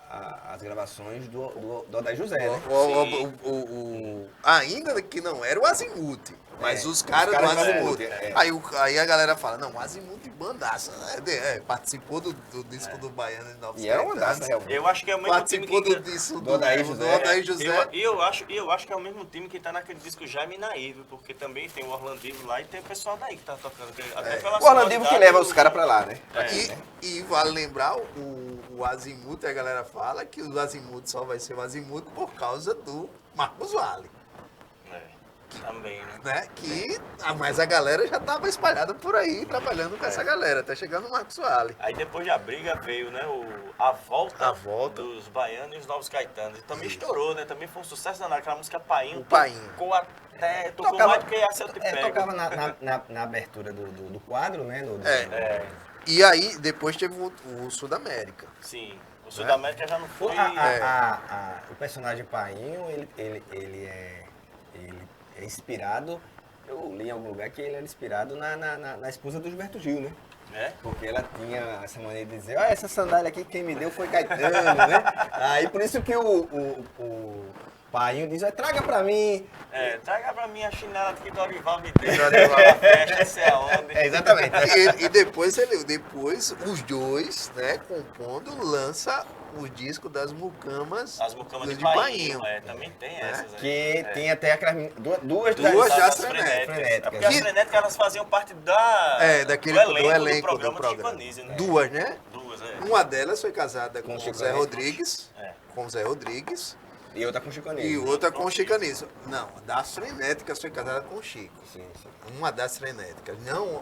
as gravações do Odair José, né? Ainda que não era o Azimuth, mas os caras do Azimuth. Aí a galera fala, não, o Azimuth bandaça, né? Participou do disco do Baiano de Novos E era uma dança, realmente. Eu acho que é o mesmo time Participou que... do disco do Odair José. E eu acho que é o mesmo time que tá naquele disco Jaime Naíve, porque também tem o Orlandivo lá e tem o pessoal daí que tá tocando. Até pela O Orlandivo que leva os caras pra lá, né? E vale lembrar, o Azimuth, a galera fala que o Azimuth só vai ser o Azimuth por causa do Marcos Valle. Também, né? Mas a galera já tava espalhada por aí, trabalhando com essa galera, até chegar no Marcos Valle. Aí depois da briga veio, né, a volta dos Baianos e os Novos Caetanos. E também estourou, né? Também foi um sucesso danado, aquela música Painho. O Painho. Tocou mais do que a Celta Pego. Tocava na abertura do quadro, né? E aí, depois teve o Sudamérica. Sim. O Sudamérica já não foi... O personagem Painho, ele é inspirado, eu li em algum lugar que ele era inspirado na esposa do Gilberto Gil, né? Porque ela tinha essa maneira de dizer, essa sandália aqui quem me deu foi Caetano, né? Aí por isso que o Painho diz, traga pra mim. Traga pra mim a chinela que Dorival me deu. A festa, sei aonde. Exatamente. E depois os dois, né, compondo, lança o disco das Mucamas. As Mucamas de Painho. Também tem essas. Que tem até aquelas duas das frenéticas. Porque as frenéticas elas faziam parte do elenco do programa do Chico Anísio, né? Duas, né? Duas, Uma delas foi casada com o Chico Zé Anísio. Rodrigues. Com o Zé Rodrigues. E outra com o Chico Anísio. E outra com o Chico Anísio. Não, das frenéticas foi casada com o Chico. Sim. Uma das frenéticas, não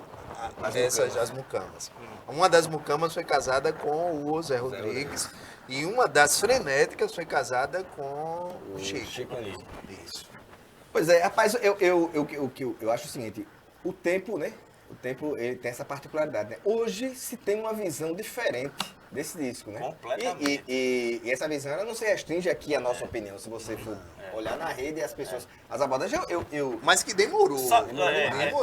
as Mucamas. Uma das Mucamas foi casada com o Zé Rodrigues. E uma das frenéticas foi casada com o Chico Anísio. Isso. Pois é, rapaz, eu acho o seguinte, o tempo, né? O tempo, ele tem essa particularidade, né? Hoje se tem uma visão diferente desse disco, né? Completamente. E essa visão, ela não se restringe aqui à nossa opinião, se você for olhar na rede e as pessoas... As abordagens, Mas que demorou.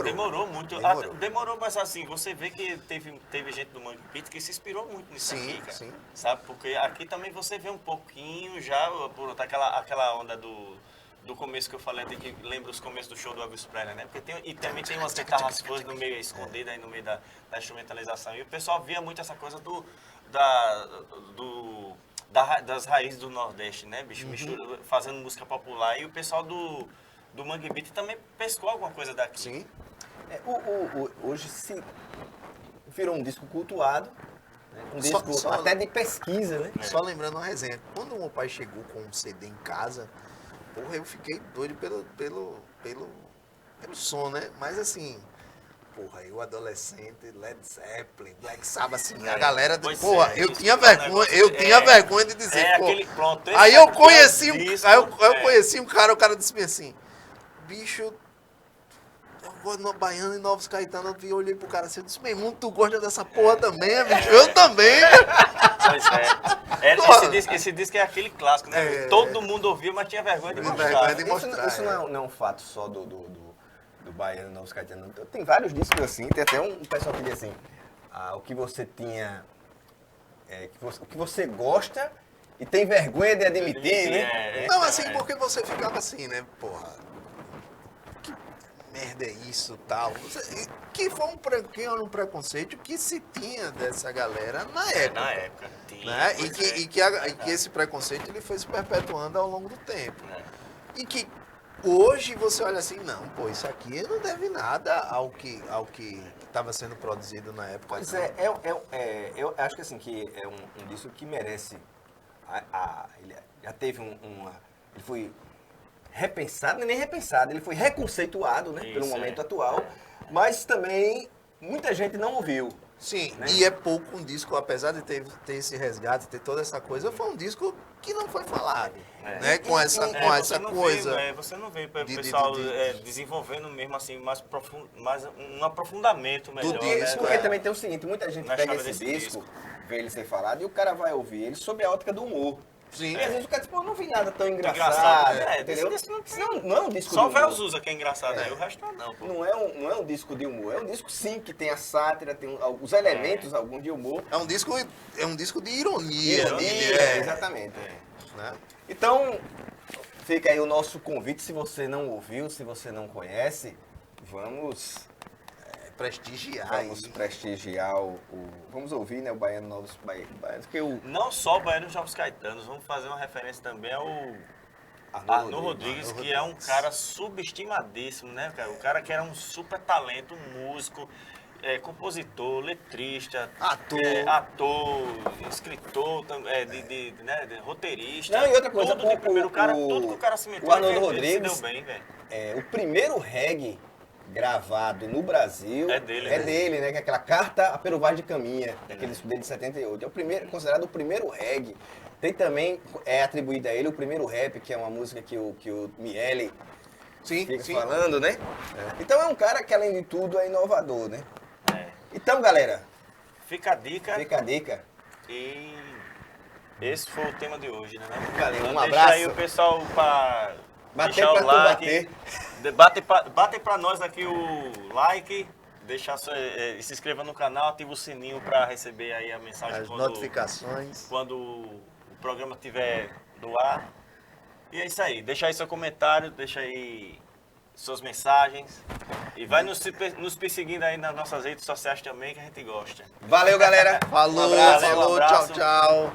Demorou muito. Demorou, mas assim, você vê que teve gente do Mangue Beat que se inspirou muito nisso aqui, cara. Sim. Sabe? Porque aqui também você vê um pouquinho já, por aquela onda do começo que eu falei, que lembra os começos do show do Elvis Presley, né? Porque e também tem umas guitarras suas no meio, escondidas aí no meio da instrumentalização. E o pessoal via muito essa coisa das raízes do Nordeste, né, bicho? Fazendo música popular. E o pessoal do Mangue Beat também pescou alguma coisa daqui. Sim. Hoje se virou um disco cultuado, né? Um disco até de pesquisa, né? Só lembrando uma resenha. Quando o meu pai chegou com um CD em casa, porra, eu fiquei doido pelo som, né? Mas assim, porra, eu adolescente, Led Zeppelin, Black Sabbath, assim, a galera... Porra, eu tinha vergonha de dizer, pô... Aí eu conheci um cara, o cara disse assim, bicho, eu gosto de Baiano e Novos Caetano, eu olhei pro cara assim, eu disse, meu irmão, tu gosta dessa porra também, bicho? Eu também. Pois esse disco é aquele clássico, né? Todo mundo ouvia, mas tinha vergonha de mostrar. Isso não é um fato só do Baiano e Novos Caetano. Tem vários discos assim, tem até um pessoal que diz assim, o que você tinha, o que você gosta e tem vergonha de admitir, né? Não, assim, porque você ficava assim, né, porra, que merda é isso, tal. Que foi um preconceito que se tinha dessa galera na época. Na época, tinha. Né? E que esse preconceito ele foi se perpetuando ao longo do tempo. E que hoje você olha assim, não, pô, isso aqui não deve nada ao que estava sendo produzido na época. Pois eu acho que assim, que é um disco que merece, ele já teve ele foi repensado, nem repensado, ele foi reconceituado, né, pelo momento atual, mas também muita gente não ouviu. Sim, né? E é pouco um disco, apesar de ter esse resgate, ter toda essa coisa, foi um disco que não foi falado, né? Com essa coisa. Você não vê o pessoal desenvolvendo mesmo assim, mais um aprofundamento melhor. Do disco, porque também tem o seguinte, muita gente pega esse disco, vê ele ser falado, e o cara vai ouvir ele sob a ótica do humor. Sim. E às vezes o cara diz, pô, não vi nada tão engraçado. Entendeu? Não é um disco só de humor. Só o Zusa que é engraçado, aí o resto não, pô. Não é um disco de humor, é um disco sim que tem a sátira, tem os elementos, alguns de humor. É um disco de ironia. Exatamente. Né? Então, fica aí o nosso convite, se você não ouviu, se você não conhece, vamos prestigiar. Vamos ouvir, né, o Baiano Novos Baianos. Não só o Baiano Novos Caetanos, vamos fazer uma referência também ao Arnô Rodrigues, que é um cara subestimadíssimo, né, cara? O cara que era um super talento, um músico, compositor, letrista, ator, escritor, roteirista. Não, e outra coisa, tudo que o cara se meteu, o Arnô Rodrigues se deu bem, velho. O primeiro reggae gravado no Brasil é dele, né? Que é aquela Carta a Peruvaz de Caminha, aquele dele de 78. É o primeiro, considerado o primeiro reggae. Tem também, atribuído a ele o primeiro rap, que é uma música que o Miele fica falando, né? Então é um cara que, além de tudo, é inovador, né? Então, galera, fica a dica. E esse foi o tema de hoje, né? Valeu, um deixa abraço. Deixa aí o pessoal para deixar o like. Bate pra nós aqui o like, se inscreva no canal, ativa o sininho para receber aí a mensagem. As notificações. Quando o programa estiver no ar. E é isso aí, deixa aí seu comentário, deixa aí suas mensagens. E vai nos perseguindo aí nas nossas redes sociais também, que a gente gosta. Valeu, galera. Falou, um abraço. tchau.